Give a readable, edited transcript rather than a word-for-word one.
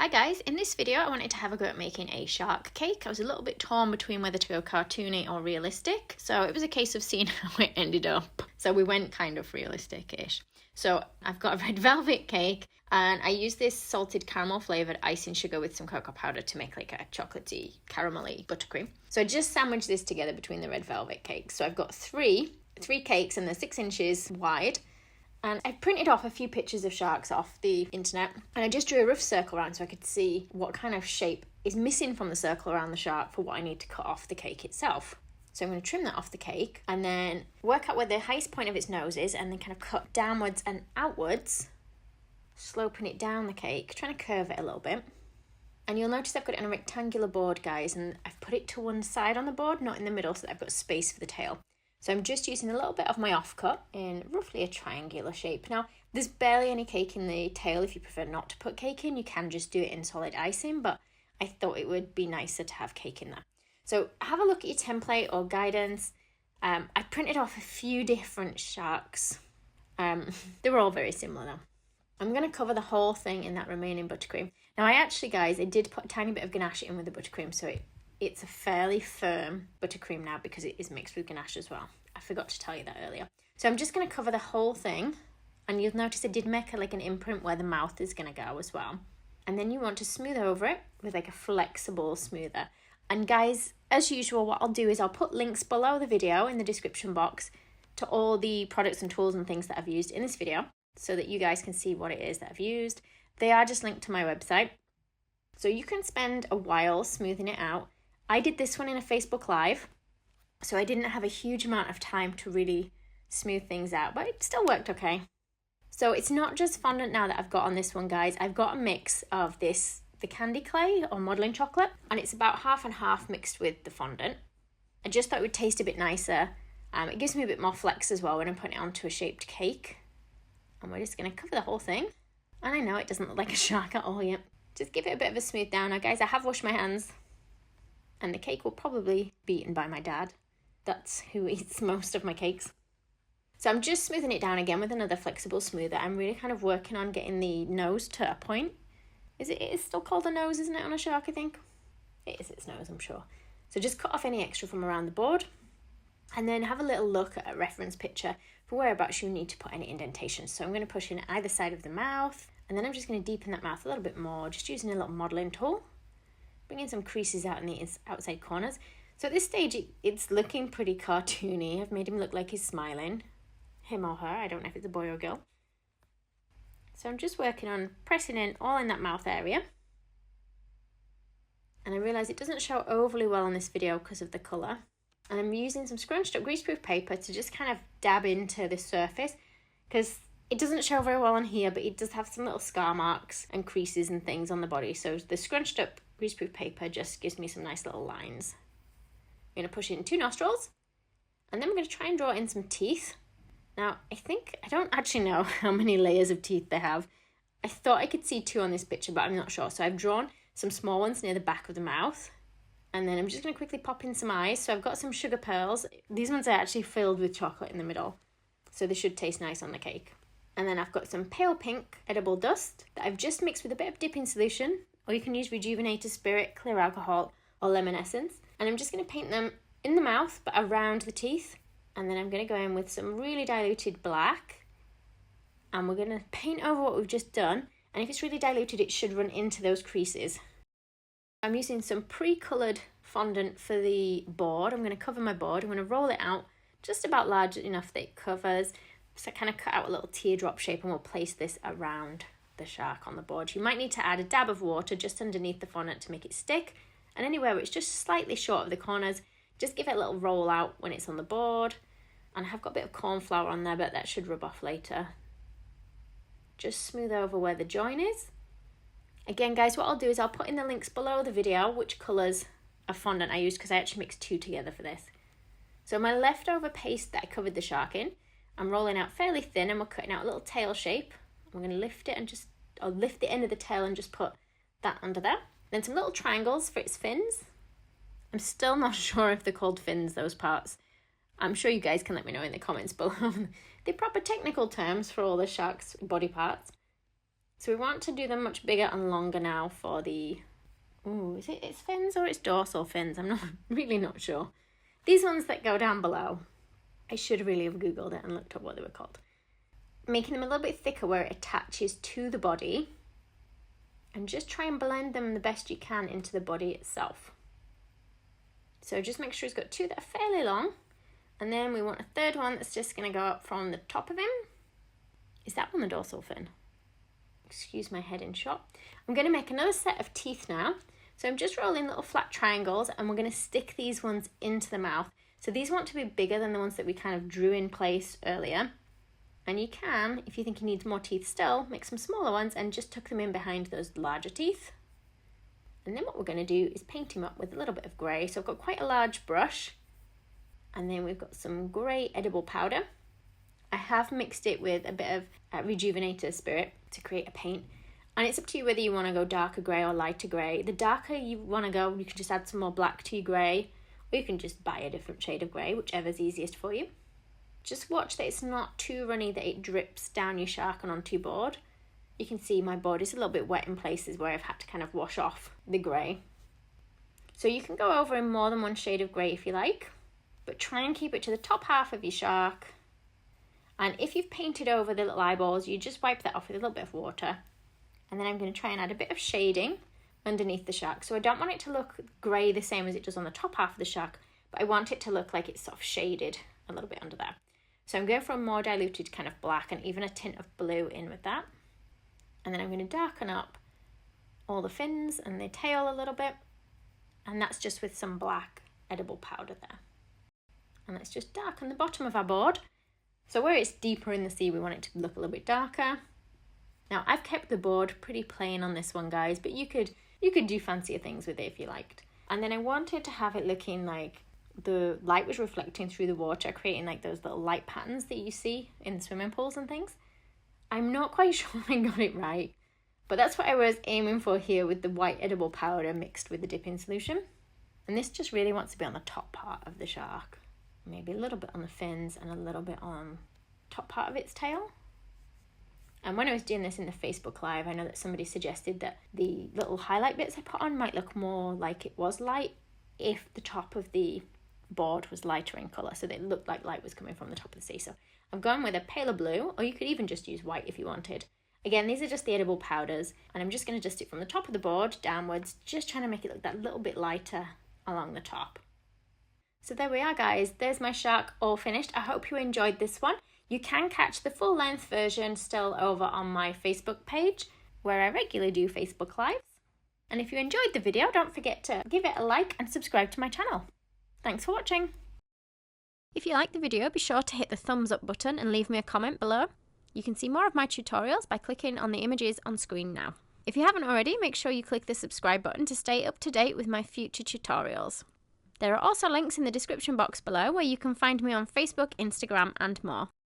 guys, in this video I wanted to have a go at making a shark cake. I was a little bit torn between whether to go cartoony or realistic, so it was a case of seeing how it ended up. So we went kind of realistic-ish. So I've got a red velvet cake and I used this salted caramel flavoured icing sugar with some cocoa powder to make like a chocolatey, caramelly buttercream. So I just sandwiched this together between the red velvet cakes. So I've got three cakes and they're 6 inches wide. And I printed off a few pictures of sharks off the internet and I just drew a rough circle around so I could see what kind of shape is missing from the circle around the shark for what I need to cut off the cake itself. So I'm going to trim that off the cake and then work out where the highest point of its nose is and then kind of cut downwards and outwards, sloping it down the cake, trying to curve it a little bit. And you'll notice I've got it on a rectangular board, guys, and I've put it to one side on the board, not in the middle, so that I've got space for the tail. So I'm just using a little bit of my offcut in roughly a triangular shape. Now, there's barely any cake in the tail. If you prefer not to put cake in, you can just do it in solid icing, but I thought it would be nicer to have cake in there. So have a look at your template or guidance. I printed off a few different sharks. They were all very similar though. I'm going to cover the whole thing in that remaining buttercream. Now I did put a tiny bit of ganache in with the buttercream, so it's a fairly firm buttercream now because it is mixed with ganache as well. I forgot to tell you that earlier. So I'm just going to cover the whole thing, and you'll notice I did make an imprint where the mouth is going to go as well. And then you want to smooth over it with like a flexible smoother. And guys, as usual, what I'll do is I'll put links below the video in the description box to all the products and tools and things that I've used in this video so that you guys can see what it is that I've used. They are just linked to my website. So you can spend a while smoothing it out. I did this one in a Facebook Live, so I didn't have a huge amount of time to really smooth things out, but it still worked okay. So it's not just fondant now that I've got on this one, guys. I've got a mix of the candy clay or modelling chocolate, and it's about half and half mixed with the fondant. I just thought it would taste a bit nicer. It gives me a bit more flex as well when I'm putting it onto a shaped cake. And we're just going to cover the whole thing. And I know it doesn't look like a shark at all yet. Just give it a bit of a smooth down. Now, guys, I have washed my hands. And the cake will probably be eaten by my dad. That's who eats most of my cakes. So I'm just smoothing it down again with another flexible smoother. I'm really kind of working on getting the nose to a point. It is still called a nose, isn't it, on a shark, I think? It is its nose, I'm sure. So just cut off any extra from around the board. And then have a little look at a reference picture for whereabouts you need to put any indentations. So I'm going to push in either side of the mouth. And then I'm just going to deepen that mouth a little bit more, just using a little modelling tool. Bringing some creases out in the outside corners. So at this stage, it's looking pretty cartoony. I've made him look like he's smiling. Him or her, I don't know if it's a boy or girl. So I'm just working on pressing in all in that mouth area. And I realise it doesn't show overly well on this video because of the colour. And I'm using some scrunched up greaseproof paper to just kind of dab into the surface because it doesn't show very well on here, but it does have some little scar marks and creases and things on the body. So the scrunched up greaseproof paper just gives me some nice little lines. I'm going to push it in 2 nostrils. And then we're going to try and draw in some teeth. Now, I don't actually know how many layers of teeth they have. I thought I could see 2 on this picture, but I'm not sure. So I've drawn some small ones near the back of the mouth. And then I'm just going to quickly pop in some eyes. So I've got some sugar pearls. These ones are actually filled with chocolate in the middle. So they should taste nice on the cake. And then I've got some pale pink edible dust that I've just mixed with a bit of dipping solution. Or you can use Rejuvenator Spirit, clear alcohol, or lemon essence. And I'm just going to paint them in the mouth, but around the teeth. And then I'm going to go in with some really diluted black. And we're going to paint over what we've just done. And if it's really diluted, it should run into those creases. I'm using some pre-coloured fondant for the board. I'm going to cover my board. I'm going to roll it out just about large enough that it covers. So I kind of cut out a little teardrop shape and we'll place this around the shark on the board. You might need to add a dab of water just underneath the fondant to make it stick. And anywhere where it's just slightly short of the corners, just give it a little roll out when it's on the board. And I have got a bit of corn flour on there, but that should rub off later. Just smooth over where the join is. Again, guys, what I'll do is I'll put in the links below the video which colours of fondant I used because I actually mixed 2 together for this. So my leftover paste that I covered the shark in, I'm rolling out fairly thin and we're cutting out a little tail shape. I'm going to lift it and I'll lift the end of the tail and just put that under there. Then some little triangles for its fins. I'm still not sure if they're called fins, those parts. I'm sure you guys can let me know in the comments below the proper technical terms for all the shark's body parts. So we want to do them much bigger and longer now for the, is it its fins or its dorsal fins? I'm not really not sure. These ones that go down below, I should really have Googled it and looked up what they were called. Making them a little bit thicker where it attaches to the body, and just try and blend them the best you can into the body itself. So just make sure he's got two that are fairly long, and then we want a third one that's just going to go up from the top of him. Is that one the dorsal fin? Excuse my head in shot. I'm going to make another set of teeth now. So I'm just rolling little flat triangles, and we're going to stick these ones into the mouth. So these want to be bigger than the ones that we kind of drew in place earlier. And you can, if you think he needs more teeth still, make some smaller ones and just tuck them in behind those larger teeth. And then what we're going to do is paint him up with a little bit of grey. So I've got quite a large brush. And then we've got some grey edible powder. I have mixed it with a bit of Rejuvenator Spirit to create a paint. And it's up to you whether you want to go darker grey or lighter grey. The darker you want to go, you can just add some more black to your grey. Or you can just buy a different shade of grey, whichever's easiest for you. Just watch that it's not too runny that it drips down your shark and onto your board. You can see my board is a little bit wet in places where I've had to kind of wash off the grey. So you can go over in more than one shade of grey if you like, but try and keep it to the top half of your shark. And if you've painted over the little eyeballs, you just wipe that off with a little bit of water. And then I'm going to try and add a bit of shading underneath the shark. So I don't want it to look grey the same as it does on the top half of the shark, but I want it to look like it's sort of shaded a little bit under there. So I'm going for a more diluted kind of black and even a tint of blue in with that. And then I'm going to darken up all the fins and the tail a little bit. And that's just with some black edible powder there. And let's just darken the bottom of our board. So where it's deeper in the sea, we want it to look a little bit darker. Now I've kept the board pretty plain on this one, guys, but you could do fancier things with it if you liked. And then I wanted to have it looking like the light was reflecting through the water, creating like those little light patterns that you see in swimming pools and things. I'm not quite sure I got it right, but that's what I was aiming for here with the white edible powder mixed with the dipping solution. And this just really wants to be on the top part of the shark. Maybe a little bit on the fins and a little bit on top part of its tail. And when I was doing this in the Facebook Live, I know that somebody suggested that the little highlight bits I put on might look more like it was light if the top of the board was lighter in colour, so that it looked like light was coming from the top of the sea. So I've gone with a paler blue, or you could even just use white if you wanted. Again, these are just the edible powders, and I'm just going to dust it from the top of the board downwards, just trying to make it look that little bit lighter along the top. So there we are, guys. There's my shark all finished. I hope you enjoyed this one. You can catch the full length version still over on my Facebook page, where I regularly do Facebook Lives. And if you enjoyed the video, don't forget to give it a like and subscribe to my channel. Thanks for watching. If you liked the video, be sure to hit the thumbs up button and leave me a comment below. You can see more of my tutorials by clicking on the images on screen now. If you haven't already, make sure you click the subscribe button to stay up to date with my future tutorials. There are also links in the description box below where you can find me on Facebook, Instagram and more.